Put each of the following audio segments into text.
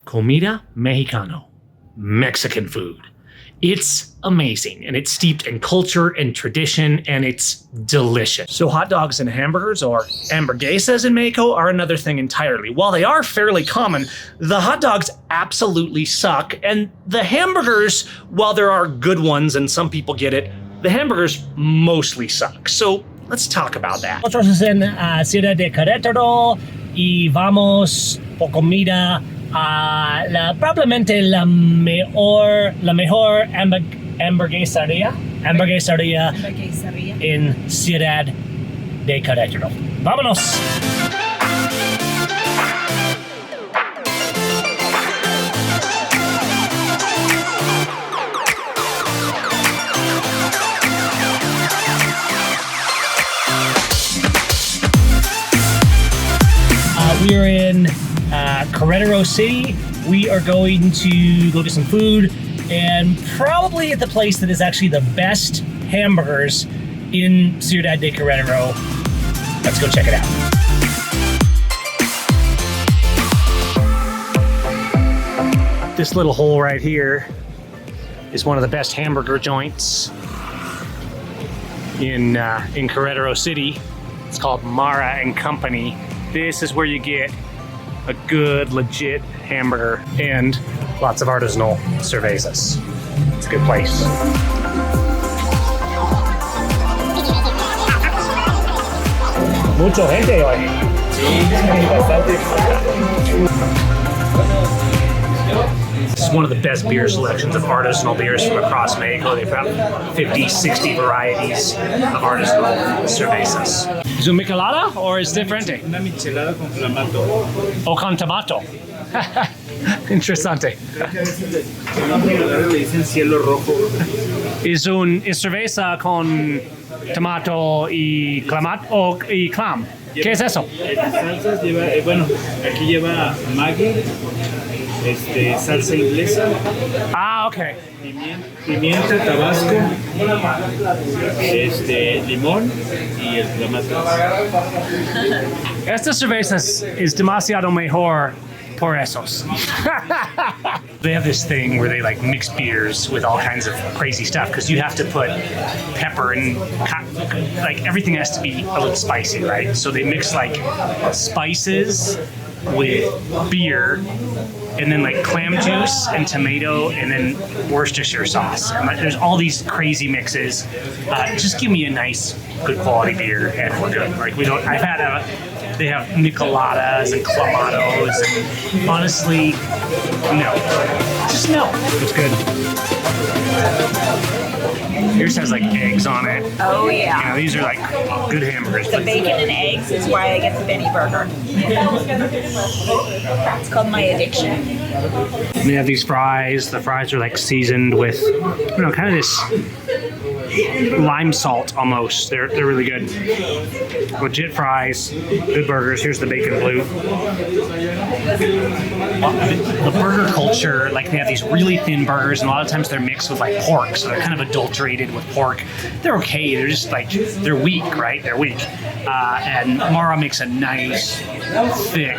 Comida Mexicano, Mexican food. It's amazing, and it's steeped in culture and tradition, and it's delicious. So hot dogs and hamburgers, or hamburguesas in Mexico, are another thing entirely. While they are fairly common, the hot dogs absolutely suck, and the hamburgers, while there are good ones and some people get it, the hamburgers mostly suck. So let's talk about that. Nosotros en Ciudad de Querétaro y vamos por comida probablemente la mejor hamburguesería en Ciudad de Querétaro. ¡Vámonos! We are in Querétaro City. We are going to go get some food and probably at the place that is actually the best hamburgers in Ciudad de Querétaro. Let's go check it out. This little hole right here is one of the best hamburger joints in Querétaro City. It's called Mara and Company. This is where you get a good, legit hamburger and lots of artisanal cervezas. It's a good place. Mucha gente hoy. This is one of the best beer selections of artisanal beers from across Mexico. They've got 50, 60 varieties of artisanal cervezas. Is it michelada or is it different? Una michelada con clamato. O con tomato. Interesante. Le dicen cielo rojo. Es cerveza con tomato y clamato y clam. ¿Qué es eso? Salsas lleva, bueno, aquí lleva Maggi, salsa inglesa. Ah, okay. Pimienta, tabasco, limón y el clamato. Esta cerveza es demasiado mejor por esos. They have this thing where they like mix beers with all kinds of crazy stuff because you have to put pepper and like everything has to be a little spicy, right? So they mix like spices with beer and then like clam juice and tomato and then Worcestershire sauce. And like, there's all these crazy mixes. Just give me a nice, good quality beer and we're good. Like they have micheladas and clamatos and honestly, no. Just no. It's good. Yours has like eggs on it. Oh yeah. You know, these are like good hamburgers. The bacon and eggs is why I get the Benny burger. It's called my addiction. And they have these fries. The fries are like seasoned with, you know, kind of this lime salt almost. They're really good. Legit fries, good burgers. Here's the bacon blue. The burger culture, like they have these really thin burgers, and a lot of times they're mixed with like pork, so they're kind of adulterated with pork. They're okay. They're just like they're weak, right? They're weak. And Mara makes a nice, thick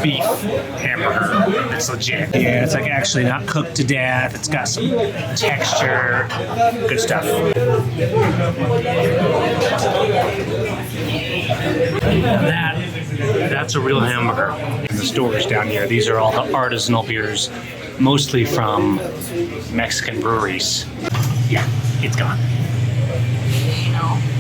beef hamburger. It's legit. Yeah, it's like actually not cooked to death. It's got some texture. Good stuff. That's a real hamburger. In the stores down here, these are all the artisanal beers, mostly from Mexican breweries. Yeah, it's gone.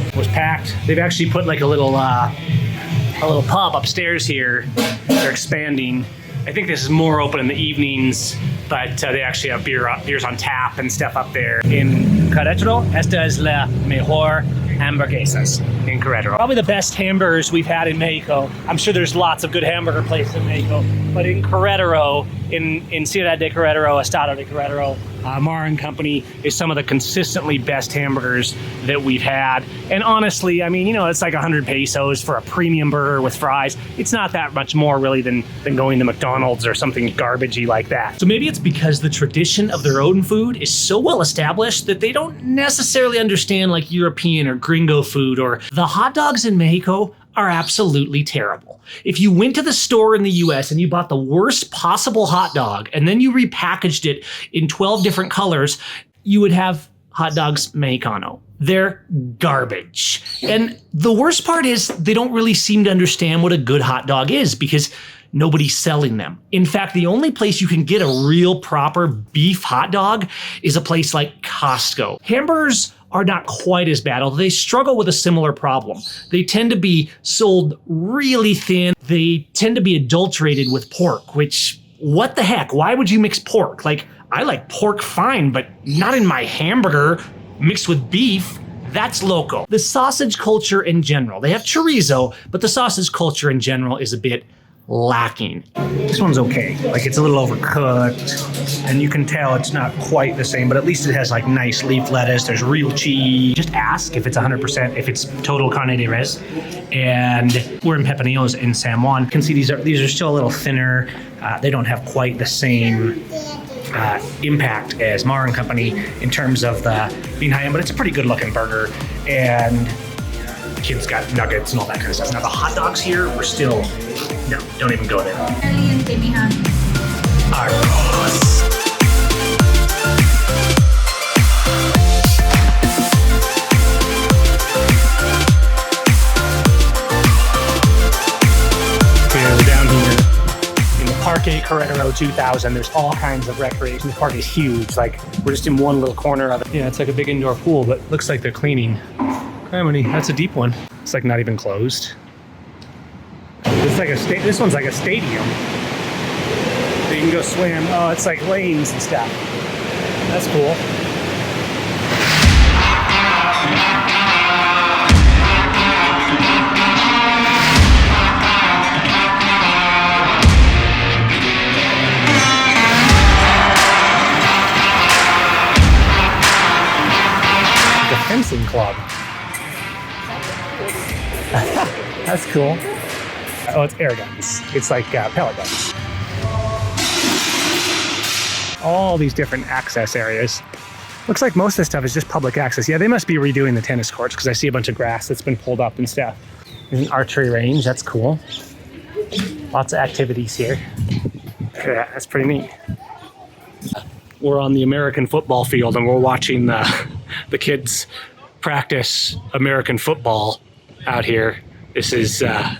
It was packed. They've actually put like a little pub upstairs here. They're expanding. I think this is more open in the evenings, but they actually have beers on tap and stuff up there. In Querétaro, esta es la mejor hamburguesas in Querétaro. Probably the best hamburgers we've had in Mexico. I'm sure there's lots of good hamburger places in Mexico, but in Querétaro, in Ciudad de Querétaro, Estado de Querétaro, Mara and Company is some of the consistently best hamburgers that we've had. And honestly, I mean, you know, it's like 100 pesos for a premium burger with fries. It's not that much more really than going to McDonald's or something garbagey like that. So maybe it's because the tradition of their own food is so well established that they don't necessarily understand like European or gringo food, or the hot dogs in Mexico are absolutely terrible. If you went to the store in the US and you bought the worst possible hot dog and then you repackaged it in 12 different colors, you would have hot dogs Mexicano. They're garbage. And the worst part is they don't really seem to understand what a good hot dog is because nobody's selling them. In fact, the only place you can get a real proper beef hot dog is a place like Costco. Hamburgers are not quite as bad, although they struggle with a similar problem. They tend to be sold really thin. They tend to be adulterated with pork, which, what the heck? Why would you mix pork? Like, I like pork fine, but not in my hamburger mixed with beef. That's loco. The sausage culture in general, they have chorizo, but the sausage culture in general is a bit lacking. This one's okay. Like, it's a little overcooked, and you can tell it's not quite the same, but at least it has like nice leaf lettuce. There's real cheese. Just ask if it's 100%, if it's total carne de res. And we're in Pepinillos in San Juan. You can see these are still a little thinner. They don't have quite the same impact as Mar and Company in terms of the being high end, but it's a pretty good looking burger. And kids got nuggets and all that kind of stuff. Now the hot dogs here, we're still, no, don't even go there. Arroz. Okay, we're down here in the Parque Querétaro 2000. There's all kinds of recreation. The park is huge. Like, we're just in one little corner of it. Yeah, it's like a big indoor pool, but looks like they're cleaning. That's a deep one. It's like not even closed. It's like this one's like a stadium. You can go swim. Oh, it's like lanes and stuff. That's cool. The fencing club. That's cool. Oh, it's air guns. It's like pellet guns. All these different access areas. Looks like most of this stuff is just public access. Yeah, they must be redoing the tennis courts because I see a bunch of grass that's been pulled up and stuff. There's an archery range. That's cool. Lots of activities here. Yeah, that's pretty neat. We're on the American football field and we're watching the kids practice American football out here. This is a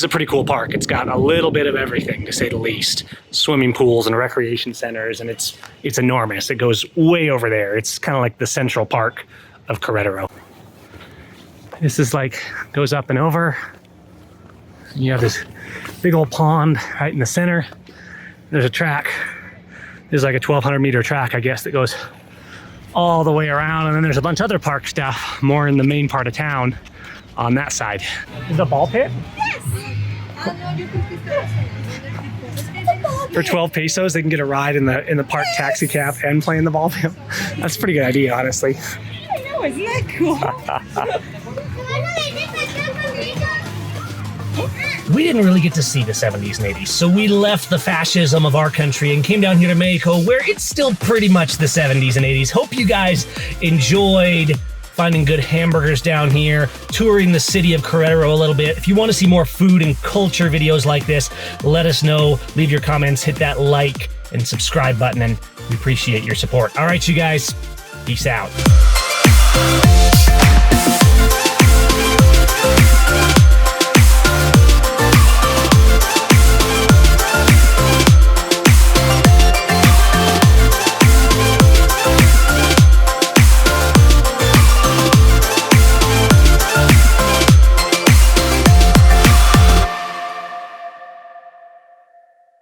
pretty cool park. It's got a little bit of everything, to say the least. Swimming pools and recreation centers, and it's enormous. It goes way over there. It's kind of like the central park of Querétaro. This is like, goes up and over. And you have this big old pond right in the center. There's a track. There's like a 1,200 meter track, I guess, that goes all the way around. And then there's a bunch of other park stuff more in the main part of town on that side. Is the ball pit? Yes. For 12 pesos, they can get a ride in the park taxi cab and play in the ball field. That's a pretty good idea, honestly. I know, isn't that cool? We didn't really get to see the 70s and 80s, so we left the fascism of our country and came down here to Mexico, where it's still pretty much the 70s and 80s. Hope you guys enjoyed finding good hamburgers down here, touring the city of Querétaro a little bit. If you want to see more food and culture videos like this, let us know. Leave your comments, hit that like and subscribe button, and we appreciate your support. All right, you guys, peace out.